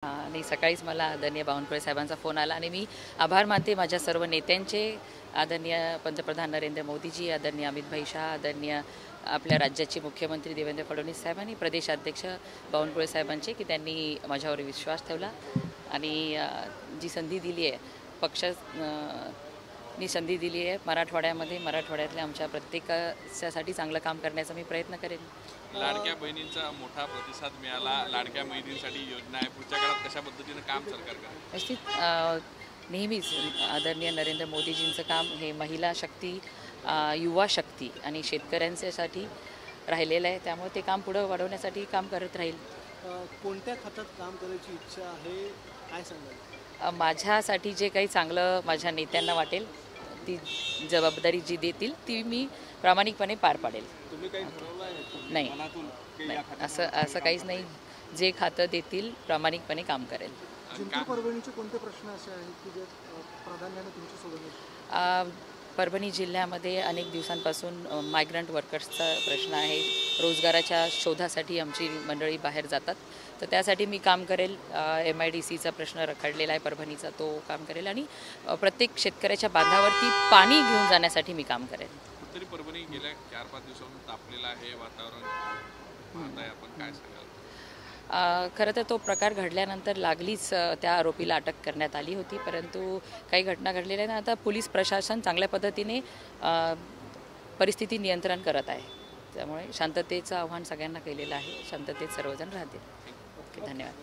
आणि सकाळीच मला आदरणीय बावनकुळे साहेबांचा फोन आला आणि मी आभार मानते माझ्या सर्व नेत्यांचे, आदरणीय पंतप्रधान नरेंद्र मोदीजी, आदरणीय अमित भाई शाह, आदरणीय आपल्या राज्याचे मुख्यमंत्री देवेंद्र फडणवीस साहेबांनी, प्रदेशाध्यक्ष बावनकुळे साहेबांचे, की त्यांनी माझ्यावर विश्वास ठेवला आणि जी संधी दिली आहे नी संधी दिली आहे मराठवाड्यातल्या आमच्या प्रत्येकासाठी चांगलं काम करण्याचा मी प्रयत्न करेन. लाडक्या बहिणींचा मोठा प्रतिसाद मिळाला. लाडक्या बहिणींसाठी योजना आहे, पुढच्या काळात कशा पद्धतीने काम सरकार करेल? निश्चित नेहमीच आदरणीय नरेंद्र मोदीजींचं काम हे महिला शक्ती, युवा शक्ती आणि शेतकऱ्यांच्यासाठी राहिलेलं आहे. त्यामुळे ते काम पुढं वाढवण्यासाठी काम करत राहील. कोणत्या खात्यात काम करायची इच्छा आहे, काय सांगाल? माझ्यासाठी जे काही चांगलं माझ्या नेत्यांना वाटेल, ती जबाबदारी जी देतील ती मी प्रामाणिकपणे पार पाडेल. तुम्ही काही ठरवलं आहे नाही, असं काहीच नाही. जे खातं देतील प्रामाणिकपणे काम करेल. जिंतूर परभणीचे कोणते प्रश्न असे आहेत की जे प्राधान्याने तुमच्यासोबत? परभणी जिल्ह्यामध्ये अनेक दिवसांपासून मायग्रंट वर्कर्सचा प्रश्न आहे. रोजगाराच्या शोधासाठी आमची मंडळी बाहेर जातात, तर त्यासाठी मी काम करेल. MIDCचा प्रश्न रखडलेला आहे परभणीचा, तो काम करेल आणि प्रत्येक शेतकऱ्याच्या बांधावरती पाणी घेऊन जाण्यासाठी मी काम करेल. तरी परभणी गेल्या 4-5 दिवसांपासून तापलेलं आहे वातावरण, आपण काय सांगाल? खरं तर तो प्रकार घडल्यानंतर लागलीच त्या आरोपीला अटक करण्यात आली होती, परंतु काही घटना घडलेल्या नाही. आता पोलीस प्रशासन चांगल्या पद्धतीने परिस्थिती नियंत्रण करत आहे. त्यामुळे शांततेचं आव्हान सगळ्यांना केलेलं आहे. शांततेत सर्वजण राहतील. ओके, धन्यवाद.